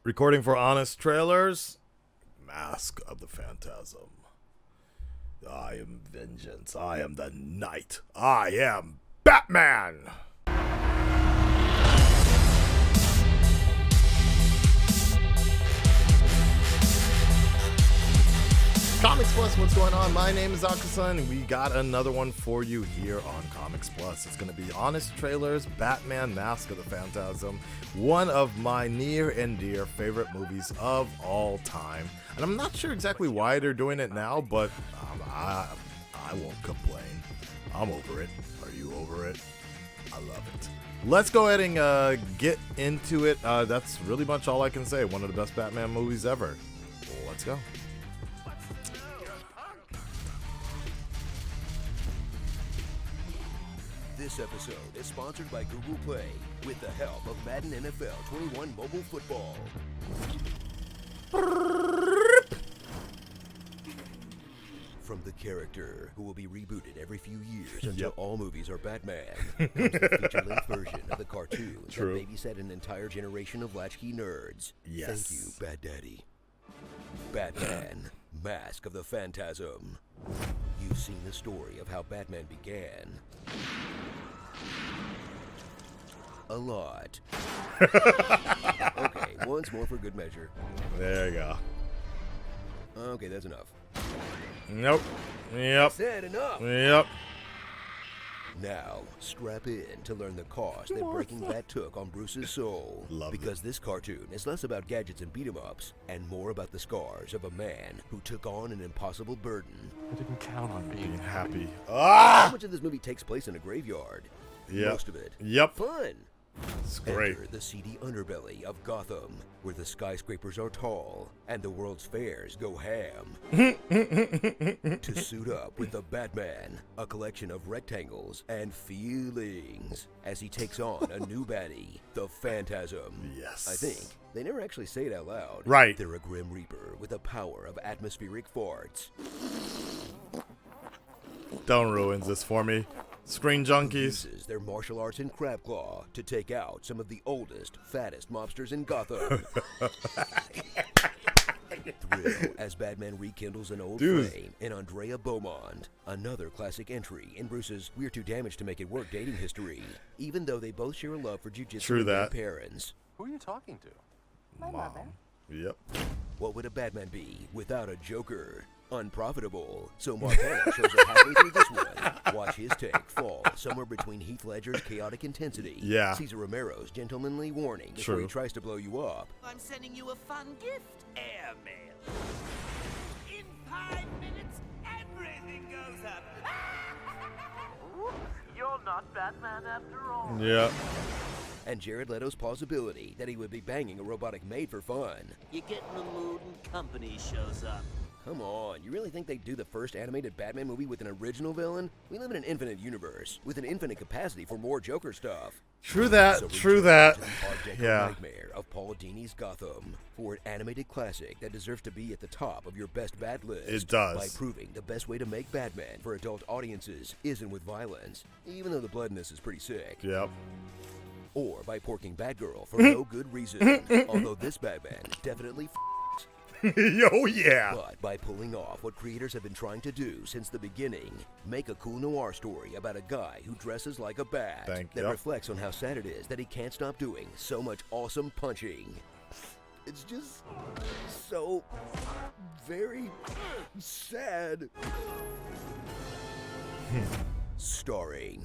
Recording for Honest Trailers, Mask of the Phantasm. I am vengeance. I am the night. I am Batman! Comics Plus, what's going on? My name is Akasan, and we got another one for you here on Comics Plus. It's going to be Honest Trailers, Batman, Mask of the Phantasm, one of my near and dear favorite movies of all time. And I'm not sure exactly why they're doing it now, but I won't complain. I'm over it. Are you over it? I love it. Let's go ahead and get into it. That's really much all I can say. One of the best Batman movies ever. Let's go. This episode is sponsored by Google Play with the help of Madden NFL 21 Mobile Football. From the character who will be rebooted every few years until all movies are Batman, comes the feature-length version of the cartoon that babysat an entire generation of latchkey nerds. Yes. Thank you, Bad Daddy. Batman, Mask of the Phantasm. You've seen the story of how Batman began. A lot. Okay, once more for good measure. There you go. Okay, that's enough. Nope. Yep. Said enough. Yep. Now, strap in to learn the cost that Breaking Bad took on Bruce's soul. Because this cartoon is less about gadgets and beat-em-ups, and more about the scars of a man who took on an impossible burden. I didn't count on being Happy. How much of this movie takes place in a graveyard? Yep. Most of it. Yep. Fun. It's great. Enter the seedy underbelly of Gotham, where the skyscrapers are tall and the world's fairs go ham. To suit up with the Batman, a collection of rectangles and feelings, as he takes on a new baddie, the Phantasm. Yes. I think. They never actually say it out loud. Right. They're a grim reaper with the power of atmospheric farts. Don't ruin this for me. Screen junkies. Uses their martial arts and crab claw to take out some of the oldest, fattest mobsters in Gotham. Thrill as Batman rekindles an old flame in Andrea Beaumont, another classic entry in Bruce's "we're too damaged to make it work" dating history, even though they both share a love for jiu-jitsu and their parents. Who are you talking to? My mother. Yep. What would a Batman be without a Joker? Unprofitable. So Montana shows up halfway through this one. Watch his take fall somewhere between Heath Ledger's chaotic intensity, Cesar Romero's gentlemanly warning before he tries to blow you up. I'm sending you a fun gift, airmail. In 5 minutes, everything goes up. You're not Batman after all. Yep. And Jared Leto's plausibility that he would be banging a robotic maid for fun. You get in the mood and company shows up. Come on, you really think they'd do the first animated Batman movie with an original villain? We live in an infinite universe, with an infinite capacity for more Joker stuff. True that, So true return that. to the Art Deco nightmare of Paul Dini's Gotham for an animated classic that deserves to be at the top of your best bad list. It does. By proving the best way to make Batman for adult audiences isn't with violence, even though the blood in this is pretty sick. Yep. Or by porking Batgirl for no good reason, although this Batman definitely Yo, yeah. but by pulling off what creators have been trying to do since the beginning, make a cool noir story about a guy who dresses like a bat that reflects on how sad it is that he can't stop doing so much awesome punching. It's just so very sad. Starring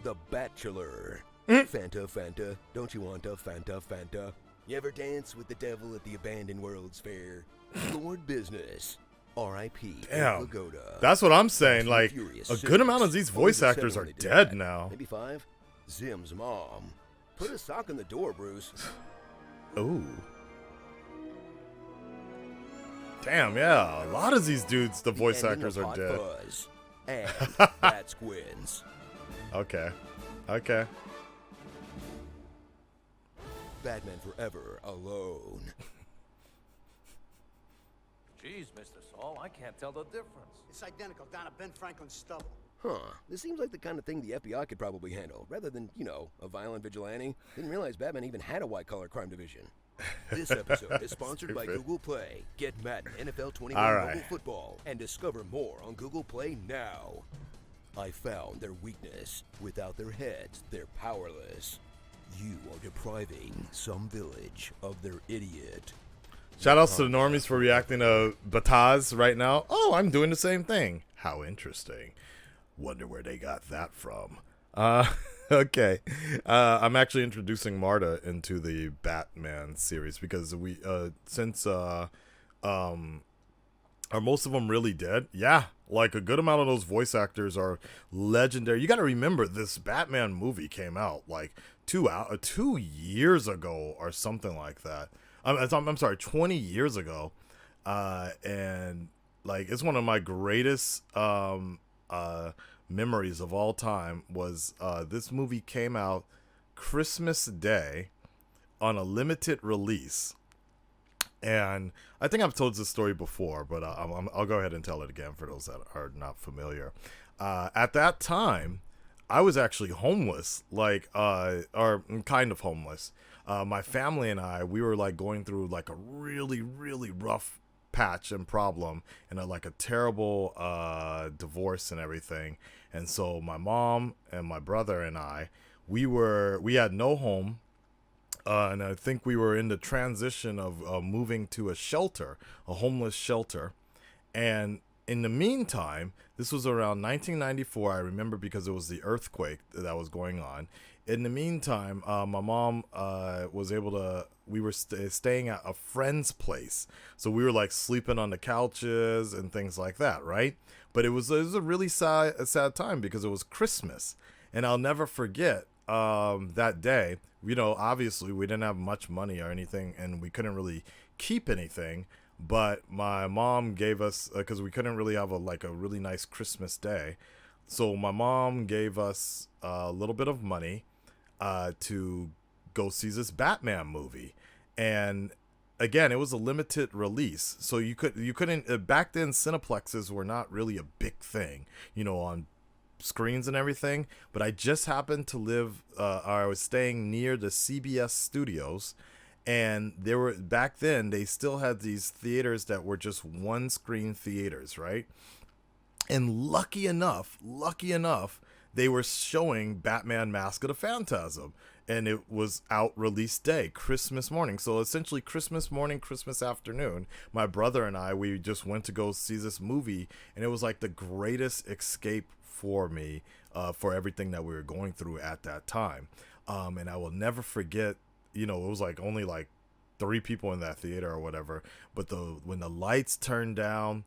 The Bachelor. Fanta, don't you want a Fanta? You ever dance with the devil at the abandoned World's Fair? Lord Business. R.I.P. Damn. Lagoda. That's what I'm saying. Like, Furious a Six. good amount of these voice Only actors 7 are when they did dead that. now. Maybe 5? Zim's mom. Put a sock in the door, Bruce. Ooh. Damn, yeah. A lot of these dudes, the voice The ending actors of are Hot dead. Fuzz. And Bat Squins. Okay. Okay. Batman Forever Alone. Jeez, Mr. Saul, I can't tell the difference. It's identical down to Ben Franklin's stubble. Huh. This seems like the kind of thing the FBI could probably handle, rather than, you know, a violent vigilante. Didn't realize Batman even had a white-collar crime division. This episode is sponsored by Google Play. Get Madden NFL 21 All right. mobile football and discover more on Google Play now. I found their weakness. Without their heads, they're powerless. You are depriving some village of their idiot. Shout outs to the normies for reacting to Bataz right now. Oh, I'm doing the same thing. How interesting. Wonder where they got that from. Okay. I'm actually introducing Marta into the Batman series because we since are most of them really dead? Yeah, like a good amount of those voice actors are legendary. You got to remember this Batman movie came out like 2 years ago or something like that. I'm sorry, 20 years ago, and like it's one of my greatest memories of all time was this movie came out Christmas Day on a limited release. And I think I've told this story before, but I'll go ahead and tell it again for those that are not familiar. At that time, I was actually homeless, like, or kind of homeless. My family and we were like going through like a really, really rough patch and problem and like a terrible divorce and everything. And so my mom and my brother and we had no home. And I think we were in the transition of moving to a shelter, a homeless shelter. And in the meantime, this was around 1994, I remember, because it was the earthquake that was going on. In the meantime, my mom was able to, we were staying at a friend's place. So we were like sleeping on the couches and things like that, right? But it was a really sad time because it was Christmas. And I'll never forget that day. You know, obviously we didn't have much money or anything, and we couldn't really keep anything. But my mom gave us, because we couldn't really have a really nice Christmas day. So my mom gave us a little bit of money to go see this Batman movie. And again, it was a limited release. So you couldn't, back then Cineplexes were not really a big thing, you know, on screens and everything. But I just happened to live, I was staying near the CBS studios. And there were, back then, they still had these theaters that were just one screen theaters, right? And lucky enough, they were showing Batman Mask of the Phantasm. And it was out release day, Christmas morning. So essentially Christmas morning, Christmas afternoon, my brother and we just went to go see this movie. And it was like the greatest escape for me, for everything that we were going through at that time. And I will never forget, you know, it was like only like 3 people in that theater or whatever. But when the lights turn down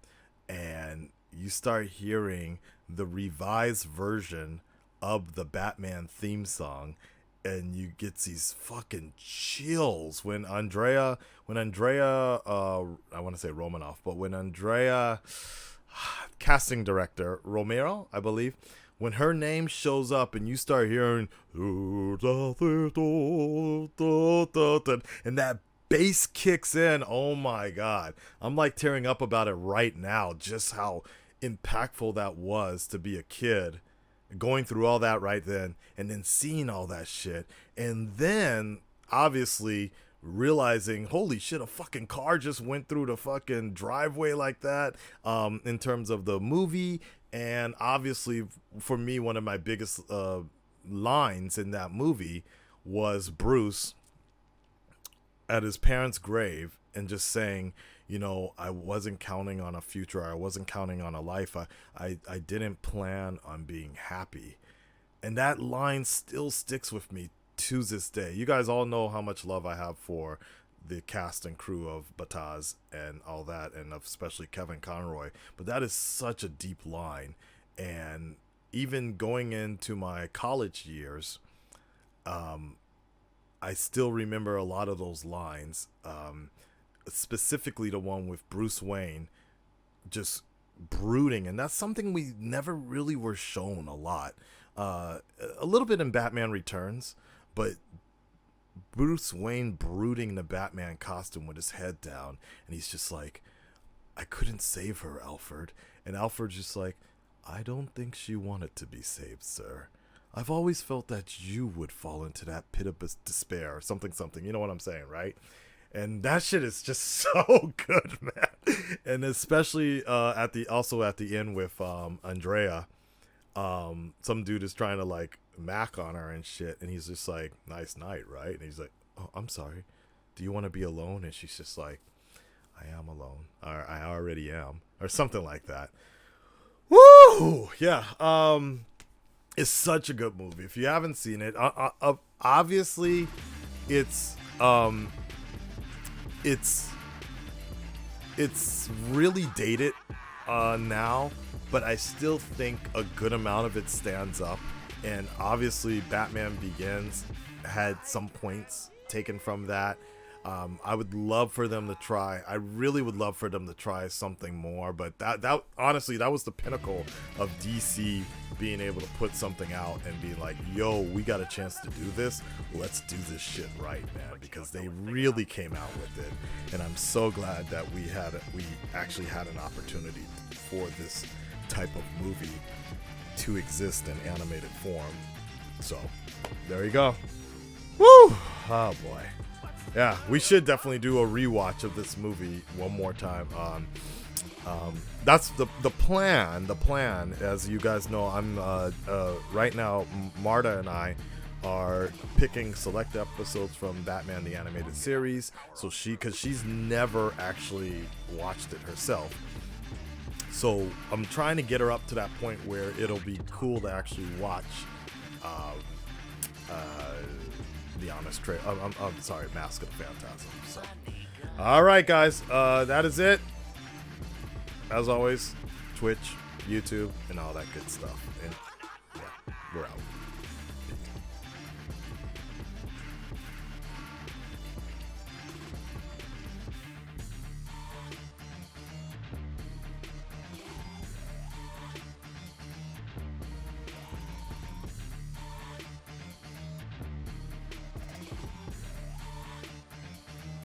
and you start hearing the revised version of the Batman theme song, and you get these fucking chills when Andrea, I want to say Romanoff, but when Andrea, casting director Romero, I believe, when her name shows up and you start hearing and that bass kicks in, oh my god, I'm like tearing up about it right now, just how impactful that was to be a kid going through all that right then, and then seeing all that shit, and then obviously realizing, holy shit, a fucking car just went through the fucking driveway like that, in terms of the movie. And obviously for me, one of my biggest lines in that movie was Bruce at his parents' grave and just saying, you know, I wasn't counting on a future, I wasn't counting on a life, I didn't plan on being happy. And that line still sticks with me to this day. You guys all know how much love I have for the cast and crew of Bataz and all that, and especially Kevin Conroy, but that is such a deep line. And even going into my college years, I still remember a lot of those lines, specifically the one with Bruce Wayne just brooding, and that's something we never really were shown a lot. A little bit in Batman Returns, but Bruce Wayne brooding in the Batman costume with his head down, and he's just like, I couldn't save her, Alfred. And Alfred's just like, I don't think she wanted to be saved, sir. I've always felt that you would fall into that pit of despair, or something, you know what I'm saying, right? And that shit is just so good, man. And especially at the end with Andrea. Some dude is trying to like mac on her and shit, and he's just like, nice night, right? And he's like, oh, I'm sorry, do you want to be alone? And she's just like, I am alone, or I already am, or something like that. Woo! Yeah. It's such a good movie. If you haven't seen it, obviously it's really dated now, but I still think a good amount of it stands up. And obviously Batman Begins had some points taken from that. I would love for them to try. I really would love for them to try something more. But that honestly, that was the pinnacle of DC being able to put something out and be like, yo, we got a chance to do this. Let's do this shit right, man. Because they really came out with it. And I'm so glad that we actually had an opportunity for this type of movie to exist in animated form. So there you go. Woo! Oh boy. Yeah, we should definitely do a rewatch of this movie one more time. That's the plan. The plan, as you guys know, I'm right now. Marta and I are picking select episodes from Batman the Animated Series. So because she's never actually watched it herself. So I'm trying to get her up to that point where it'll be cool to actually watch the honest trailer. I'm sorry, Mask of the Phantasm. So, all right, guys, that is it. As always, Twitch, YouTube, and all that good stuff. And yeah, we're out.